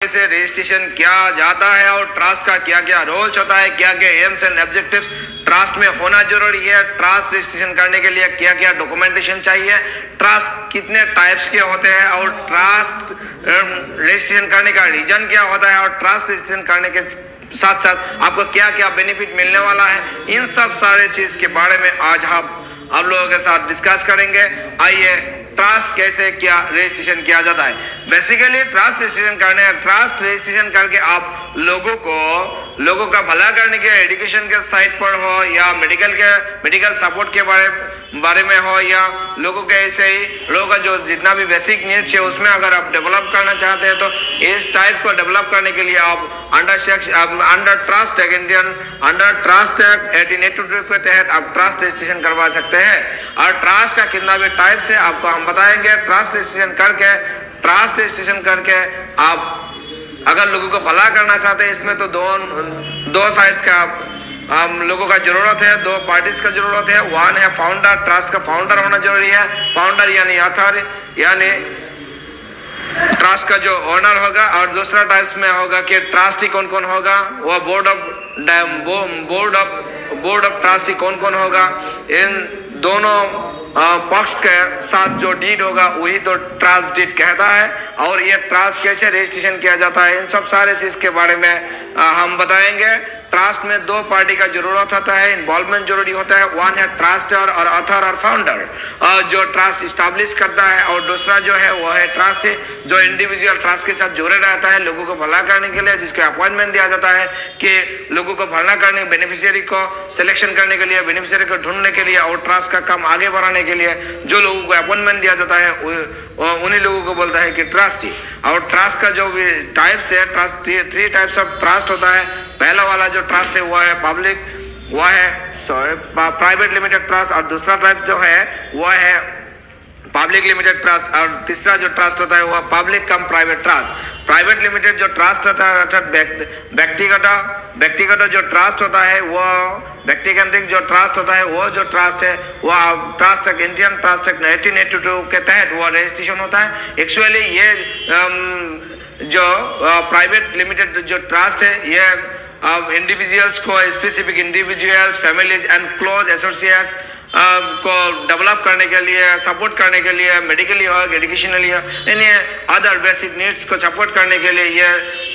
से रजिस्ट्रेशन किया जाता है और ट्रस्ट का क्या क्या रोल्स होता है, क्या क्या एम्स एंड ऑब्जेक्टिव्स ट्रस्ट में होना जरूरी है, ट्रस्ट रजिस्ट्रेशन करने के लिए क्या क्या डॉक्यूमेंटेशन चाहिए, ट्रस्ट कितने टाइप्स के होते हैं और ट्रस्ट रजिस्ट्रेशन करने का रीजन क्या होता है और ट्रस्ट रजिस्ट्रेशन करने के साथ साथ आपको क्या क्या बेनिफिट मिलने वाला है, इन सब सारे चीज के बारे में आज हम आप लोगों के साथ डिस्कस करेंगे। आइए, ट्रस्ट कैसे क्या रजिस्ट्रेशन किया जाता है। बेसिकली ट्रस्ट रजिस्ट्रेशन करके आप लोगों का भला करने के एजुकेशन के साइट पर हो या मेडिकल सपोर्ट के बारे में हो या लोगों के ऐसे ही लोगों का जो जितना भी बेसिक नीड्स है उसमें अगर आप डेवलप करना चाहते हैं तो इस टाइप को डेवलप करने के लिए आप अंडर ट्रस्ट एक्ट 1882 के तहत आप ट्रस्ट रजिस्ट्रेशन करवा सकते हैं। और ट्रस्ट का कितना भी टाइप्स है आपको हम बताएंगे। ट्रस्ट रजिस्ट्रेशन करके आप अगर लोगों को भला करना चाहते हैं, इसमें तो दो साइड्स का लोगों का जरूरत है, दो पार्टीज का जरूरत है। वन है फाउंडर, ट्रस्ट का फाउंडर होना जरूरी है। फाउंडर यानी ऑथर यानी ट्रस्ट का जो ओनर होगा, और दूसरा टाइप्स में होगा कि ट्रस्टी कौन कौन होगा, वो बोर्ड ऑफ ट्रस्टी कौन कौन होगा। इन दोनों पक्ष के साथ जो डीड होगा वही तो ट्रस्ट डीड कहता है। और ये ट्रस्ट कैसे रजिस्ट्रेशन किया जाता है, इन सब सारे चीज के बारे में हम बताएंगे। ट्रस्ट में दो पार्टी का जरूरत होता है, इन्वॉल्वमेंट जरूरी होता है। वन है ट्रस्टर और ऑथर और फाउंडर जो ट्रस्ट इस्टेब्लिश करता है, और दूसरा जो है वो है ट्रस्ट जो इंडिविजुअल ट्रस्ट के साथ जुड़े रहता है लोगों को भला करने के लिए, जिसके अपॉइंटमेंट दिया जाता है कि लोगों को भला करने, बेनिफिशियरी को सिलेक्शन करने के लिए, बेनिफिशियरी को ढूंढने के लिए और ट्रस्ट का काम आगे बढ़ाने के लिए जो लोगों को अपॉइंटमेंट दिया जाता है उन्हीं लोगों को बोलता है कि ट्रस्टी। और ट्रस्ट का जो भी टाइप्स है, trust three types of trust होता है। पहला वाला जो ट्रस्ट है वो है प्राइवेट लिमिटेड ट्रस्ट, और दूसरा टाइप जो है वो है पब्लिक लिमिटेड ट्रस्ट, और तीसरा जो ट्रस्ट होता है वो public cum private trust. Private limited जो ट्रस्ट होता है अर्थात व्यक्तिगत जो ट्रस्ट होता है, वो व्यक्तिकेंद्रिक जो ट्रस्ट होता है, वो जो ट्रस्ट है वो trust act Indian Trust act 1982 के तहत वो रजिस्ट्रेशन होता है। एक्चुअली ये जो प्राइवेट लिमिटेड जो ट्रस्ट है ये इंडिविजुअल्स को, specific individuals, families and close associates को डेवलप करने के लिए, सपोर्ट करने के लिए, मेडिकली हो, एजुकेशनली हो, यानी अदर बेसिक नीड्स को सपोर्ट करने के लिए ये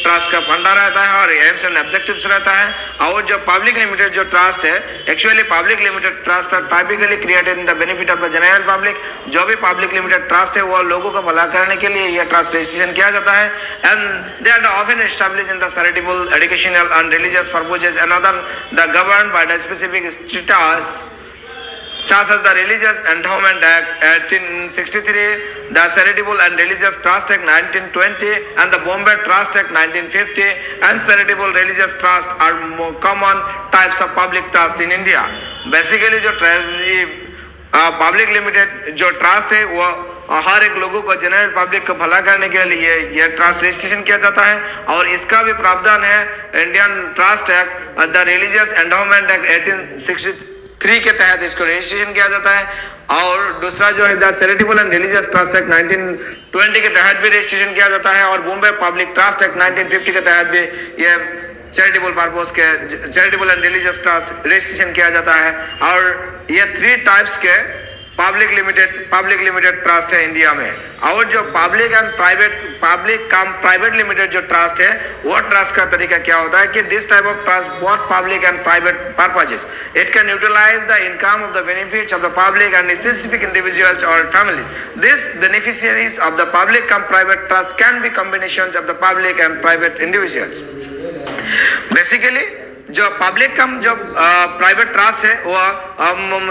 ट्रस्ट का फंडा रहता है और एम्स एंड ऑब्जेक्टिव्स रहता है। और जो पब्लिक लिमिटेड जो ट्रस्ट है, actually public limited trust are typically created in the benefit of the general public. जो भी पब्लिक लिमिटेड ट्रस्ट है वो लोगों को भला करने के लिए ये ट्रस्ट रजिस्ट्रेशन किया जाता है। And they are often established in the charitable, educational and religious purposes and other the governed by the specific status such as the Religious Endowment Act 1863, the Charitable and Religious Trust Act 1920, and the Bombay Trust Act 1950, and Charitable Religious Trust are more common types of public trust in India. Basically, जो public limited जो trust है वो हर एक लोगों को, general public को भला करने के लिए ये ट्रस्ट रजिस्ट्रेशन किया जाता है। और इसका भी प्रावधान है Indian Trust act, the religious endowment act 1863 के तहत इसको रजिस्ट्रेशन किया जाता है। और दूसरा जो है the charitable and religious trust act 1920 के तहत भी रजिस्ट्रेशन किया जाता है, और बॉम्बे पब्लिक ट्रस्ट एक्ट 1950 के तहत भी ये चैरिटेबल पर्पस के charitable and religious trust registration किया जाता है। और ये थ्री टाइप्स के पब्लिक लिमिटेड ट्रस्ट है इंडिया में। और जो पब्लिक कम प्राइवेट लिमिटेड जो ट्रस्ट है वो ट्रस्ट का तरीका क्या होता है कि this type of trust both public and private purposes, it can utilize the income of the benefits of the public and specific individuals और families. This beneficiaries of the public cum private trust can be combinations of the public and private individuals. Basically जो public कम जो private trust है वो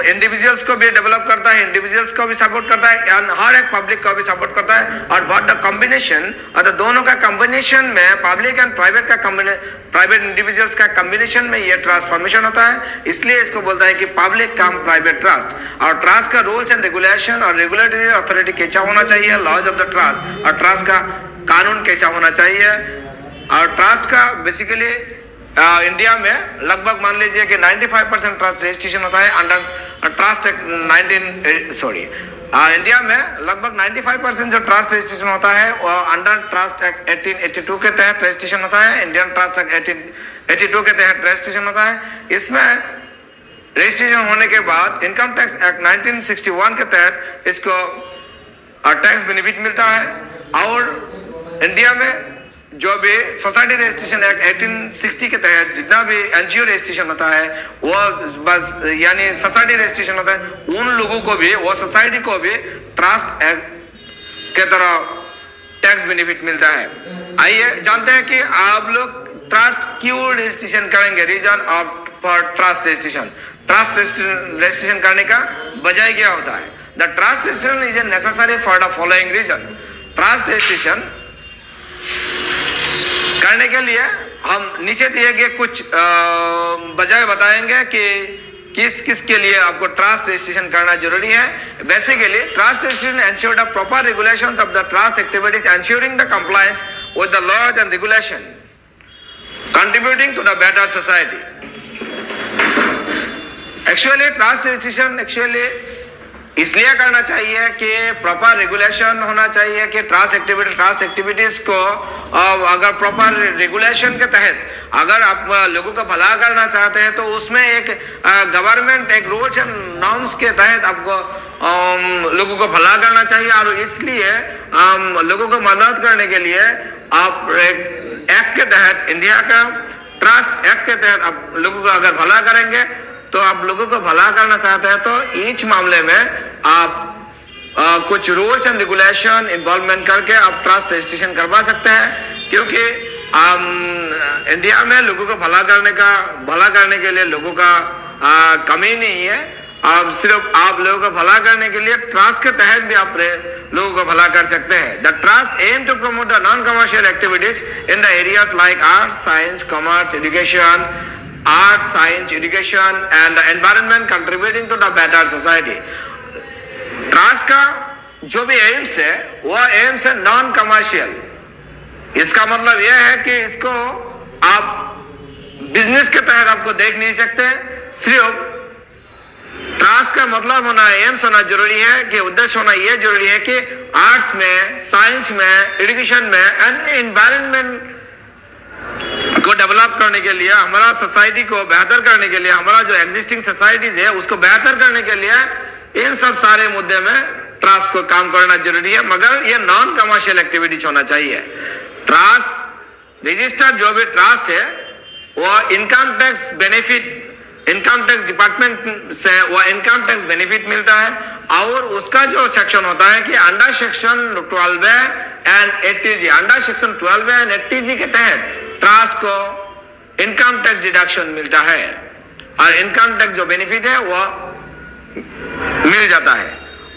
individuals को भी develop करता है, individuals को भी सपोर्ट करता है, और हर एक पब्लिक को भी सपोर्ट करता है। और बट द कॉम्बिनेशन और दोनों का कॉम्बिनेशन में पब्लिक एंड प्राइवेट इंडिविजुअल्स का कॉम्बिनेशन में ये ट्रांसफॉर्मेशन होता है, इसलिए इसको बोलता है कि पब्लिक कम प्राइवेट ट्रस्ट। और ट्रस्ट का रूल्स एंड रेगुलेशन और रेगुलेटरी अथॉरिटी कैसा होना चाहिए, लॉज ऑफ द ट्रस्ट, और ट्रस्ट का कानून कैसा होना चाहिए। और ट्रस्ट का बेसिकली इंडिया में लगभग मान लीजिए कि 95% ट्रस्ट रजिस्ट्रेशन होता है अंडर ट्रस्ट एक्ट इंडिया में लगभग 95% जो ट्रस्ट रजिस्ट्रेशन होता है वो अंडर ट्रस्ट एक्ट 1882 के तहत रजिस्ट्रेशन होता है। इंडियन ट्रस्ट एक्ट 1882 के तहत रजिस्ट्रेशन होता है। इसमें रजिस्ट्रेशन होने के बाद इनकम टैक्स एक्ट 1961 के तहत इसको टैक्स बेनिफिट मिलता है। और इंडिया में जो भी सोसाइटी रजिस्ट्रेशन एक्ट 1860 के तहत जितना भी एनजीओ रजिस्ट्रेशन होता है वो बस यानी सोसाइटी रजिस्ट्रेशन होता है, उन लोगों को भी वो सोसाइटी को भी ट्रस्ट एक्ट के तरह टैक्स बेनिफिट मिलता है। आइए जानते हैं कि आप लोग ट्रस्ट क्यों रजिस्ट्रेशन करेंगे, reason of for trust registration. Trust registration करने का वजह क्या होता है? The trust registration is a necessary for the following reason. Trust registration करने के लिए हम नीचे दिए गए कुछ वजह बताएंगे कि किस किस के लिए आपको ट्रस्ट रजिस्ट्रेशन करना जरूरी है। Basically trust registration ensure the proper regulations of the trust activities, ensuring the compliance with the laws and regulation, contributing to the better society. Actually trust registration इसलिए करना चाहिए कि प्रॉपर रेगुलेशन होना चाहिए कि ट्रस्ट एक्टिविटीज को अगर proper regulation के तहत अगर आप लोगों का भला करना चाहते हैं तो उसमें एक गवर्नमेंट एक रूल्स एंड नॉर्म्स के तहत आपको लोगों को भला करना चाहिए। और इसलिए लोगों को मदद करने के लिए आप एक एक्ट के तहत, इंडिया का ट्रस्ट एक्ट के तहत आप लोगों को अगर भला करेंगे तो आप लोगों को भला करना चाहते हैं तो ईच मामले में आप कुछ रूल्स एंड रेगुलेशन इन्वॉल्वमेंट करके आप ट्रस्ट रजिस्ट्रेशन करवा सकते हैं। क्योंकि इंडिया में लोगों को भला करने के लिए लोगों का कमी नहीं है। आप सिर्फ आप लोगों को भला करने के लिए ट्रस्ट के तहत भी आप लोगों को भला कर सकते हैं। The trust aim to promote the non commercial activities in the areas like art, science, commerce, education, and the environment, contributing to the better society। Trust का जो भी एम्स है वो एम्स है नॉन कमर्शियल। इसका मतलब यह है कि इसको आप बिजनेस के तहत आपको देख नहीं सकते। सिर्फ ट्रस्ट का मतलब होना, एम्स होना जरूरी है कि उद्देश्य होना यह जरूरी है कि आर्ट्स में, साइंस में, एजुकेशन में एंड एनवायरनमेंट को डेवलप करने के लिए, हमारा सोसाइटी को बेहतर करने के लिए, हमारा जो एग्जिस्टिंग सोसाइटीज है उसको बेहतर करने के लिए इन सब सारे मुद्दे में ट्रस्ट को काम करना जरूरी है। मगर ये नॉन कमर्शियल एक्टिविटीज होना चाहिए। ट्रस्ट रजिस्टर्ड जो भी ट्रस्ट है वो income tax benefit, income tax department से वो इनकम टैक्स बेनिफिट मिलता है। और उसका जो सेक्शन होता है कि under section 12A and 80G, under section 12A and 80G के तहत ट्रस्ट को इनकम टैक्स डिडक्शन मिलता है और इनकम टैक्स जो बेनिफिट है वो मिल जाता है।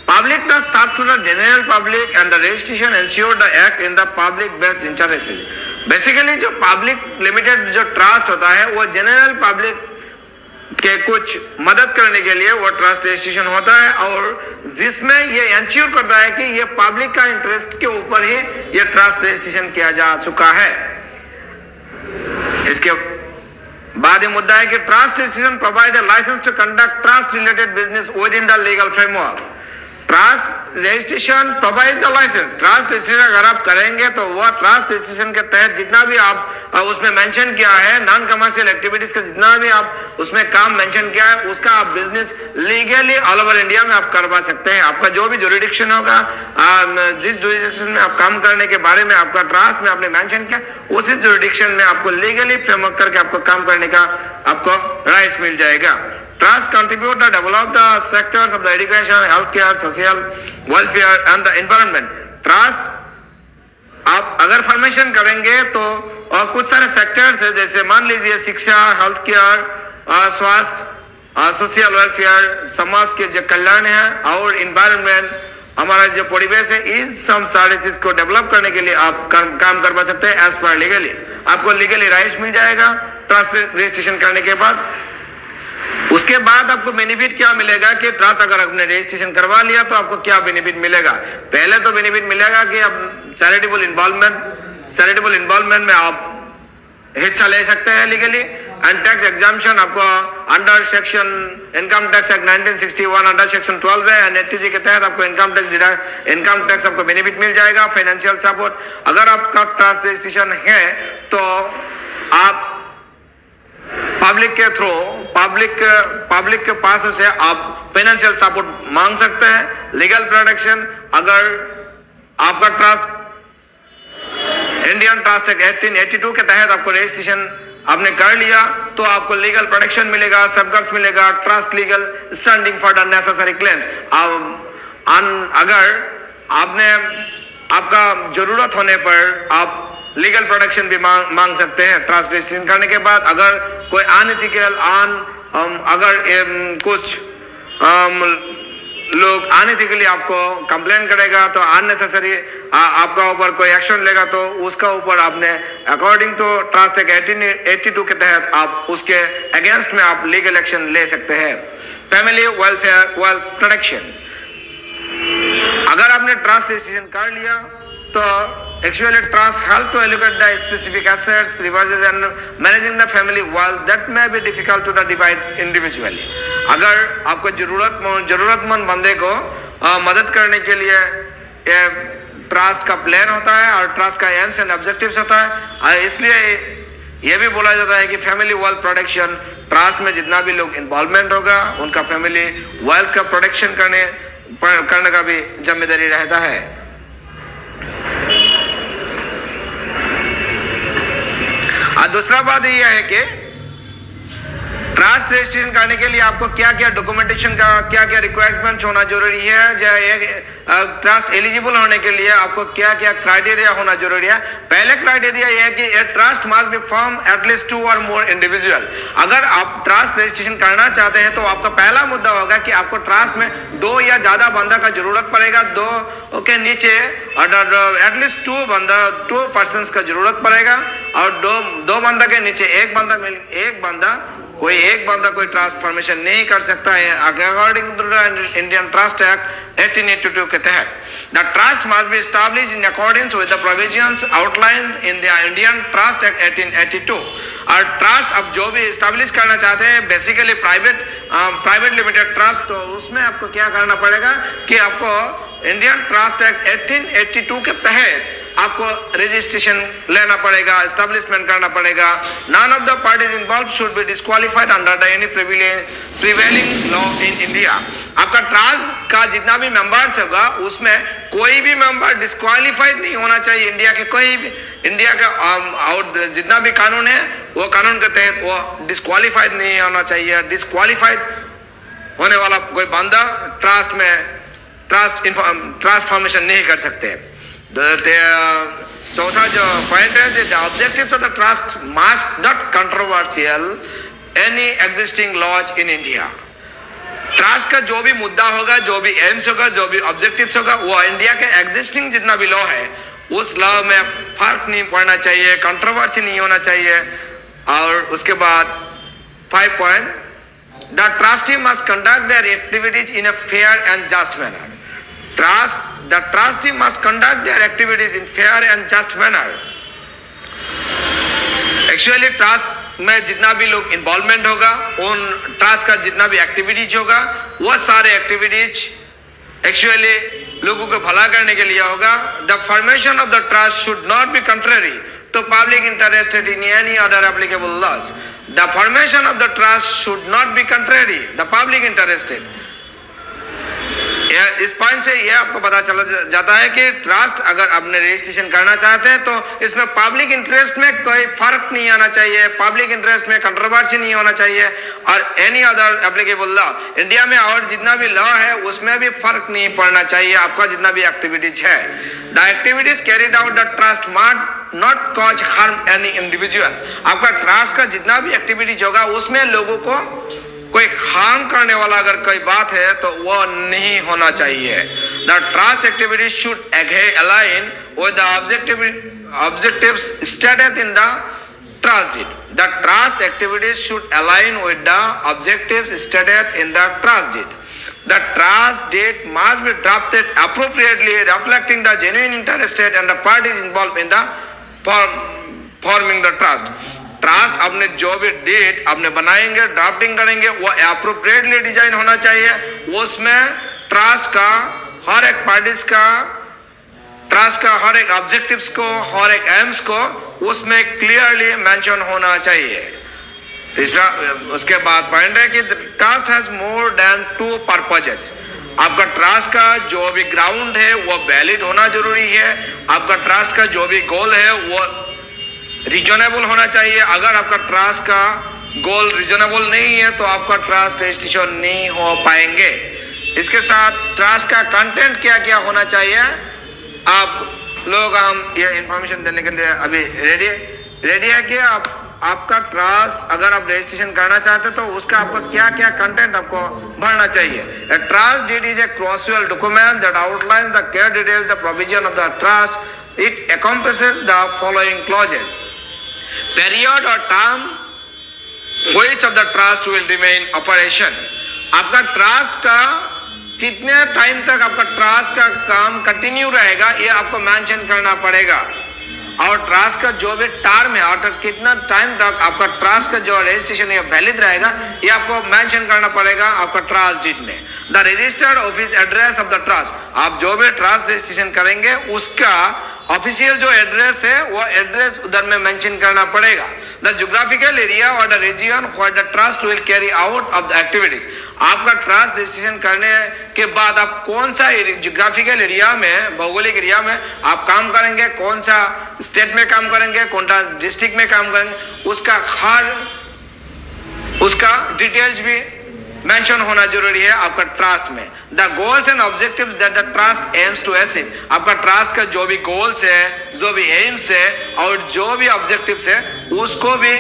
Public trust serve to the general public and the registration ensure the act in the public best interest. Basically जो पब्लिक लिमिटेड जो ट्रस्ट होता है वो जनरल पब्लिक के कुछ मदद करने के लिए वो ट्रस्ट रजिस्ट्रेशन होता है और जिसमें ये एंश्योर करता है कि ये पब्लिक का इंटरेस्ट के ऊपर ही ये ट्रस्ट रजिस्ट्रेशन किया जा चुका है। इसके बाद ये मुद्दा है कि trust registration provide a license to conduct trust related business with in the legal framework. Trust registration provide the license. Trust registration अगर आप करेंगे तो वह ट्रस्ट रजिस्ट्रेशन के तहत जितना भी आप उसमें मेंशन किया है, नॉन कमर्शियल एक्टिविटीज का जितना भी आप उसमें काम मेंशन किया है, उसका आप business legally all over India में आप करवा सकते हैं। आपका जो भी जुरिडिक्शन होगा, जिस जुरिडिक्शन में आप काम करने के बारे में आपका ट्रस्ट में आपने मेंशन किया, उसी जुरिडिक्शन में आपको लीगली फ्रेमवर्क करके आपको काम करने का आपको राइट्स मिल जाएगा। Trust contribute to develop the sectors of the education, healthcare, social welfare and the environment। Trust आप अगर फॉर्मेशन करेंगे तो कुछ सारे सेक्टर्स है, जैसे मान लीजिए शिक्षा, हेल्थ केयर, स्वास्थ्य, सोशल वेलफेयर, समाज के जो कल्याण है और इन्वायरमेंट, हमारा जो परिवेश है, इस सब सारे चीज को डेवलप करने के लिए आप काम करवा सकते हैं एज पर लीगली। आपको लीगली राइट्स मिल जाएगा ट्रस्ट रजिस्ट्रेशन करने के बाद। उसके बाद आपको बेनिफिट क्या मिलेगा कि ट्रस्ट अगर आपने रजिस्ट्रेशन करवा लिया तो आपको क्या बेनिफिट मिलेगा? पहले तो बेनिफिट मिलेगा कि आप चैरिटेबल इन्वॉल्वमेंट में आप हिस्सा ले सकते हैं लीगली। एंड टैक्स एग्जाम्पशन आपको under section income tax act 1961 under section 12 है एंड एटीसी के तहत आपको इनकम टैक्स आपको बेनिफिट मिल जाएगा, फाइनेंशियल सपोर्ट। अगर आपका ट्रस्ट रजिस्ट्रेशन है तो आप पब्लिक के थ्रू पब्लिक के पास से आप फाइनेंशियल सपोर्ट मांग सकते हैं, लीगल प्रोटेक्शन। अगर आपका ट्रस्ट इंडियन ट्रस्ट एक्ट 1882 के तहत आपको रजिस्ट्रेशन आपने कर लिया तो आपको लीगल प्रोटेक्शन मिलेगा, सेफगार्ड्स मिलेगा, trust legal standing for the necessary claims. अगर आपने आपका जरूरत होने पर आप लीगल प्रोटेक्शन भी मांग सकते हैं ट्रस्ट रजिस्ट्रेशन करने के बाद। अगर कोई अनएथिकल अगर कुछ लोग अनएथिकली आपको कंप्लेन करेगा तो अननेसेसरी आपका ऊपर कोई एक्शन लेगा तो उसका ऊपर आपने अकॉर्डिंग टू ट्रस्ट एक्ट 1882 के तहत आप उसके अगेंस्ट में आप लीगल एक्शन ले सकते हैं। फैमिली वेलफेयर वेल्थ प्रोटेक्शन, अगर आपने ट्रस्ट रजिस्ट्रेशन कर लिया तो actually trust help to allocate the specific assets privileges and managing the family wealth that may be difficult to the divide individually. अगर आपको जरूरतमंद बंदे को मदद करने के लिए ट्रस्ट का प्लान होता है और ट्रस्ट का एम्स एंड ऑब्जेक्टिव्स होता है, इसलिए यह भी बोला जाता है कि फैमिली वेल्थ प्रोटेक्शन ट्रस्ट में जितना भी लोग इन्वॉल्वमेंट होगा उनका फैमिली वेल्थ का प्रोटेक्शन करने का भी जिम्मेदारी रहता है। और दूसरा बात यह है कि ट्रस्ट रजिस्ट्रेशन करने के लिए आपको क्या क्या डॉक्यूमेंटेशन का क्या क्या रिक्वायरमेंट्स होना जरूरी है, ट्रस्ट एलिजिबल होने के लिए आपको क्या क्या क्राइटेरिया होना जरूरी है। पहले क्राइटेरिया यह है कि a trust must be form at least 2 और मोर इंडिविजुअल। अगर आप ट्रस्ट रजिस्ट्रेशन करना चाहते हैं तो आपका पहला मुद्दा होगा कि आपको ट्रस्ट में 2 या ज्यादा बंदा का जरूरत पड़ेगा, 2 के नीचे एटलीस्ट 2 पर्सन का जरूरत पड़ेगा और 2 बंदा के नीचे एक बंदा कोई ट्रांसफॉर्मेशन नहीं कर सकता है according to the Indian Trust Act 1882 के तहत। The trust must be established in accordance with the provisions outlined in the Indian Trust Act 1882। और ट्रस्ट अब जो भी एस्टैब्लिश करना चाहते हैं बेसिकली प्राइवेट लिमिटेड ट्रस्ट, तो उसमें आपको क्या करना पड़ेगा कि आपको इंडियन ट्रस्ट एक्ट 1882 के तहत आपको रजिस्ट्रेशन लेना पड़ेगा, एस्टैब्लिशमेंट करना पड़ेगा। None of the parties involve should be disqualified under the any prevailing law in India. आपका ट्रस्ट का जितना भी मेंबर्स होगा उसमें कोई भी मेंबर डिस्क्वालिफाइड नहीं होना चाहिए। इंडिया का और जितना भी कानून है वो कानून के तहत वो डिस्क्वालिफाइड नहीं होना चाहिए। डिस्क्वालिफाइड होने वाला कोई बंदा ट्रस्ट फॉर्मेशन नहीं कर सकते। चौथा जो पॉइंट है, the objectives of the trust must not controversial any existing laws in India. Trust का जो भी मुद्दा होगा, जो भी एम्स होगा, जो भी ऑब्जेक्टिव्स होगा, वो इंडिया के एग्जिस्टिंग जितना भी लॉ है उस लॉ में फर्क नहीं पड़ना चाहिए, कंट्रोवर्सी नहीं होना चाहिए। और उसके बाद 5 point, the trustee must conduct their activities in a fair and just manner. The trustee must conduct their activities in fair and just manner. Actually, trust में जितना भी लोग इन्वॉल्वमेंट होगा, उन ट्रस्ट का जितना भी एक्टिविटीज होगा, वो सारे एक्टिविटीज एक्चुअली लोगों को भला करने के लिए होगा। The formation of the trust should not be contrary to public interested in any other applicable laws. The formation of the trust should not be contrary the public interested. इस point से यह आपको पता चल जाता है कि ट्रस्ट अगर आपने रजिस्ट्रेशन करना चाहते हैं तो इसमें पब्लिक इंटरेस्ट में कोई फर्क नहीं आना चाहिए, पब्लिक इंटरेस्ट में कंट्रोवर्सी नहीं होना चाहिए और any other applicable law. India में और जितना भी लॉ है उसमें भी फर्क नहीं पड़ना चाहिए आपका जितना भी एक्टिविटीज है। The activities carried out the trust must not cause harm any individual. आपका ट्रस्ट का जितना भी एक्टिविटीज होगा उसमें लोगों को कोई हार्म करने वाला अगर कोई बात है तो वो नहीं होना चाहिए। The trust activities should align with the objectives stated in the trust deed. The trust activities should align with the objectives stated in the trust deed. The trust deed must be drafted appropriately, reflecting the genuine interest and the parties involved in the forming the trust. Trust अपने जो भी date अपने बनाएंगे, drafting करेंगे, वो appropriately design होना चाहिए। उसमें ट्रस्ट का हर एक पार्टीज का, ट्रस्ट का हर एक ऑब्जेक्टिव्स को, हर एक एम्स को उसमें क्लियरली मेंशन होना चाहिए। तीसरा, उसके बाद पॉइंट है कि trust has more than 2 purposes. आपका ट्रस्ट का जो भी ग्राउंड है वो वैलिड होना जरूरी है। आपका ट्रस्ट का जो भी गोल है वो रीजनेबल होना चाहिए। अगर आपका ट्रस्ट का गोल रीजनेबल नहीं है तो आपका ट्रस्ट रजिस्ट्रेशन नहीं हो पाएंगे। इसके साथ ट्रस्ट का कंटेंट क्या क्या होना चाहिए, आप लोग हम ये इंफॉर्मेशन देने के लिए अभी रेडी है कि आपका ट्रस्ट अगर आप रजिस्ट्रेशन करना चाहते तो उसका आपको क्या क्या कंटेंट आपको भरना चाहिए। A trust deed is a crucial document that outlines the care details, the provision of the trust. It encompasses the following clauses: period or term which of the trust will remain operation. आपका trust का कितने time तक आपका trust का काम continue रहेगा ये आपको मेंशन करना पड़ेगा। और ट्रस्ट का जो भी टर्म है और कितना टाइम तक आपका ट्रस्ट का जो रजिस्ट्रेशन है वैलिड रहेगा ये आपको मेंशन करना पड़ेगा आपका ट्रस्ट डीड में। The registered office address of the trust, आप जो भी ट्रस्ट रजिस्ट्रेशन करेंगे उसका ऑफिशियल जो एड्रेस है वो एड्रेस उधर में मेंशन करना पड़ेगा। द ज्योग्राफिकल एरिया और the region where the trust will carry out of the activities, आपका ट्रस्ट रजिस्ट्रेशन करने के बाद आप कौन सा ज्योग्राफिकल एरिया में, भौगोलिक एरिया में आप काम करेंगे, कौन सा स्टेट में काम करेंगे, कौन सा डिस्ट्रिक्ट में काम करेंगे, उसका डिटेल्स भी मेंशन होना जरूरी है आपका ट्रस्ट में। The goals and objectives that the trust aims to achieve, आपका ट्रस्ट का जो भी गोल्स है, जो भी एम्स है और जो भी ऑब्जेक्टिव्स है उसको भी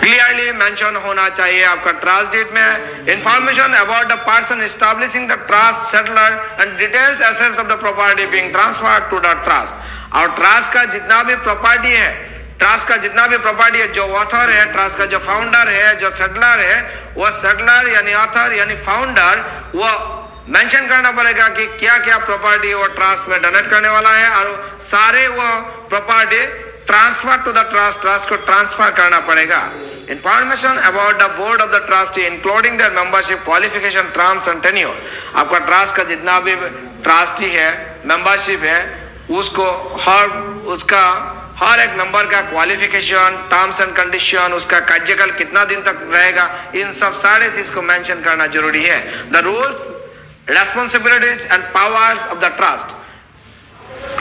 क्लियरली मेंशन होना चाहिए आपका ट्रस्ट डीड में। Information about the person establishing the trust settler and details assets of the property being transferred to the trust, और ट्रस्ट का जितना भी प्रॉपर्टी है, ट्रस्ट का जितना भी प्रॉपर्टी है, जो ऑथर है, ट्रस्ट का जो फाउंडर है, जो सेटलर है, वो सेटलर यानी ऑथर यानी फाउंडर वो मेंशन करना पड़ेगा कि क्या क्या प्रॉपर्टी वो ट्रस्ट में डोनेट करने वाला है और सारे वो property transfer to the trust को ट्रांसफर करना पड़ेगा। Information about the board of the trustee including the membership qualification terms and tenure, आपका ट्रस्ट का जितना भी ट्रस्टी है, मेंबरशिप है, उसको उसका हर एक मेंबर का क्वालिफिकेशन, टर्म्स एंड कंडीशन, उसका कार्यकाल कितना दिन तक रहेगा, इन सब सारे चीज को मेंशन करना जरूरी है। The rules, responsibilities and powers of the trust,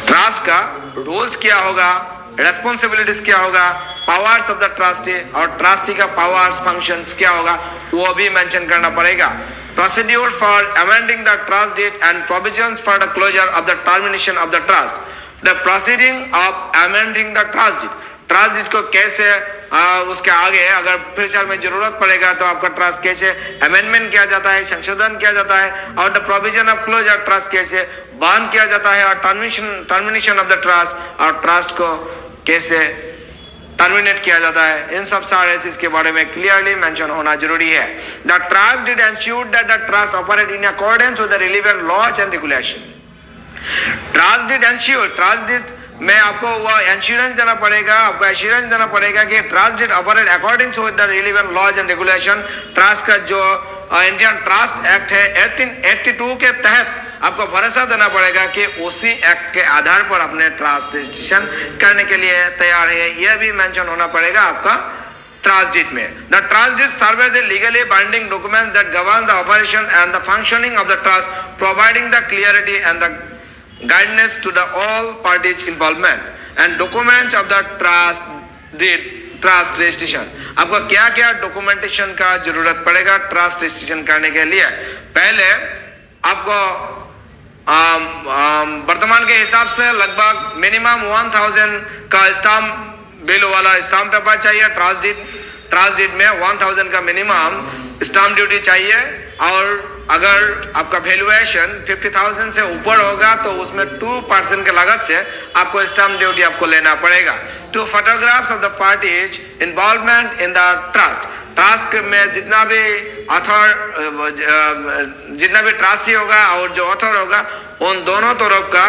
trust का रूल्स क्या होगा, रेस्पॉन्सिबिलिटीज क्या होगा, पावर्स ऑफ द ट्रस्टी और ट्रस्टी का पावर्स फंक्शंस क्या होगा वो भी मेंशन करना पड़ेगा। Procedure for amending the trust deed and provisions for the closure of the termination of the trust, the proceeding of amending the trust deed, trust deed को कैसे उसके आगे अगर फ्यूचर में जरूरत पड़ेगा तो आपका ट्रस्ट कैसे अमेंडमेंट किया जाता है, संशोधन किया जाता है, और the provision of closure trust कैसे बंद किया जाता है, और टर्मिनेशन ऑफ द ट्रस्ट और ट्रस्ट को कैसे टर्मिनेट किया जाता है, इन सब सारे चीज के बारे में क्लियरली मेंशन होना जरूरी है। The trust deed ensure that the trust operate in accordance with the relevant laws and regulation, trust deed ensure, trust deed में आपको वो इंश्योरेंस देना पड़ेगा, आपको एश्योरेंस देना पड़ेगा कि trust deed operate according to the relevant laws and regulation. Trust का जो इंडियन ट्रस्ट एक्ट है 1882 के तहत आपको भरोसा देना पड़ेगा कि उसी एक्ट के आधार पर अपने ट्रस्ट रजिस्ट्रेशन करने के लिए तैयार है, यह भी मेंशन होना पड़ेगा आपका ट्रस्ट डीड में। The trust deed serve as a legally binding document that govern the operation and the functioning of the trust, providing the clarity and the guidance to the all parties involvement and documents of the trust deed, trust registration, आपको क्या क्या documentation का जरूरत पड़ेगा trust registration करने के लिए। पहले आपको वर्तमान के हिसाब से लगभग मिनिमम 1000 का स्टाम्प बिल वाला स्टाम्प पेपर चाहिए। ट्रस्ट डीड में 1000 का मिनिमम स्टाम्प ड्यूटी चाहिए, और अगर आपका वैल्यूएशन 50,000 से ऊपर होगा तो उसमें 2% के लागत से आपको स्टाम्प ड्यूटी आपको लेना पड़ेगा। 2 photographs of the parties involvement in the trust में जितना भी ट्रस्टी होगा और जो ऑथर होगा उन दोनों तरफ का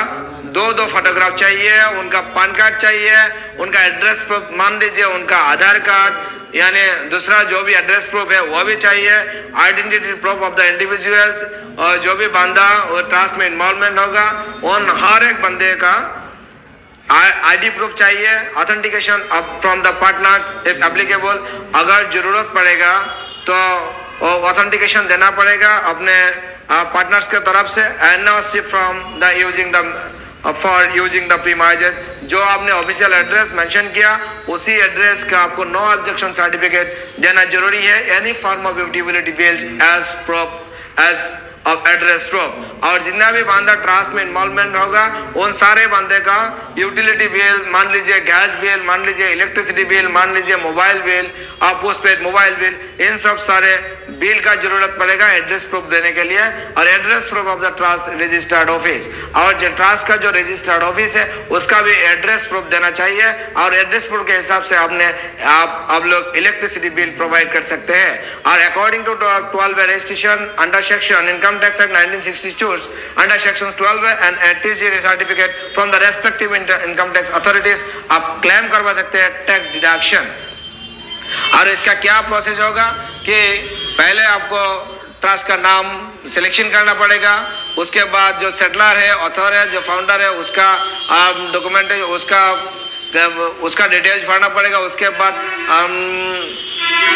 दो फोटोग्राफ चाहिए, उनका पैन कार्ड चाहिए, उनका एड्रेस प्रूफ, मान लीजिए उनका आधार कार्ड यानी दूसरा जो भी एड्रेस प्रूफ है वो भी चाहिए, identity proof of the individuals, और जो भी बंदा वो ट्रस्ट में इन्वॉल्वमेंट होगा उन हर एक बंदे का आईडी प्रूफ चाहिए, authentication from the partners if applicable. अगर जरूरत पड़ेगा तो ऑथेंटिकेशन देना पड़ेगा अपने पार्टनर्स के तरफ से, NOC from the using the for using the premises. जो आपने ऑफिशियल एड्रेस मेंशन किया उसी एड्रेस का आपको नो ऑब्जेक्शन सर्टिफिकेट देना जरूरी है, any form of utility bills as proof as of address proof. और जितना भी बंदा ट्रस्ट में इन्वॉल्वमेंट होगा उन सारे बंदे का यूटिलिटी बिल, मान लीजिए गैस बिल, मान लीजिए इलेक्ट्रिसिटी बिल, मान लीजिए मोबाइल बिल और पोस्टपेड मोबाइल बिल, इन सब सारे बिल का जरूरत पड़ेगा एड्रेस प्रूफ देने के लिए, और address proof of the trust registered office. और जो ट्रस्ट का जो रजिस्टर्ड ऑफिस है उसका भी एड्रेस प्रूफ देना चाहिए, और एड्रेस प्रूफ के हिसाब से आप लोग इलेक्ट्रिसिटी बिल प्रोवाइड कर सकते हैं। और according to 12 registration under section income Tax Act 1962 under sections 12 and 80 certificate from the respective income tax authorities आप क्लेम करवा सकते हैं टैक्स डिडक्शन। और इसका क्या प्रोसेस होगा कि पहले आपको ट्रस्ट का नाम सिलेक्शन करना पड़ेगा, उसके बाद जो सेटलर है, ऑथर है, जो फाउंडर है उसका डॉक्यूमेंट है, उसका डिटेल्स भरना पड़ेगा। उसके बाद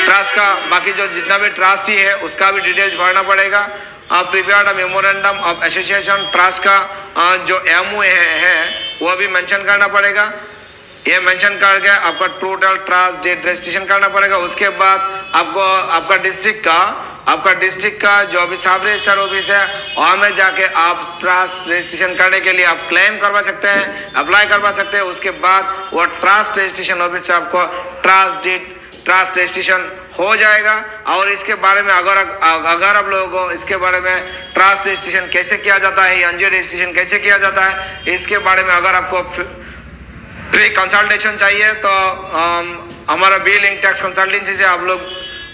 ट्रस्ट का बाकी जो जितना भी ट्रस्टी है उसका भी डिटेल्स भरना पड़ेगा। Prepared memorandum of association trust का जो MOA है वो भी मेंशन करना पड़ेगा। ये मेंशन करके आपका टोटल ट्रस्ट डेट रजिस्ट्रेशन करना पड़ेगा। उसके बाद आपको आपका डिस्ट्रिक्ट का जो भी सब रजिस्टर ऑफिस है वहाँ में जाके आप ट्रस्ट रजिस्ट्रेशन करने के लिए आप क्लेम करवा सकते हैं, अप्लाई करवा सकते हैं। उसके बाद वो ट्रस्ट रजिस्ट्रेशन ऑफिस से आपको ट्रस्ट रजिस्ट्रेशन हो जाएगा। और इसके बारे में अगर आप लोगों को इसके बारे में ट्रस्ट रजिस्ट्रेशन कैसे किया जाता है, एनजीओ रजिस्ट्रेशन कैसे किया जाता है, इसके बारे में अगर आपको फ्री कंसल्टेशन चाहिए तो हमारा बी लिंक टैक्स कंसल्टेंसी से आप लोग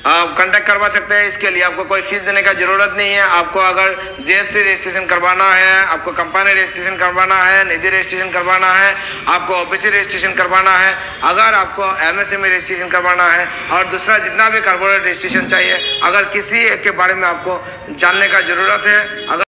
कांटेक्ट करवा सकते हैं। इसके लिए आपको कोई फीस देने का जरूरत नहीं है। आपको अगर जीएसटी रजिस्ट्रेशन करवाना है, आपको कंपनी रजिस्ट्रेशन करवाना है, निधि रजिस्ट्रेशन करवाना है, आपको ओबीसी रजिस्ट्रेशन करवाना है, अगर आपको एमएसएमई रजिस्ट्रेशन करवाना है और दूसरा जितना भी कॉर्पोरेट रजिस्ट्रेशन चाहिए, अगर किसी एक के बारे में आपको जानने का जरूरत है, अगर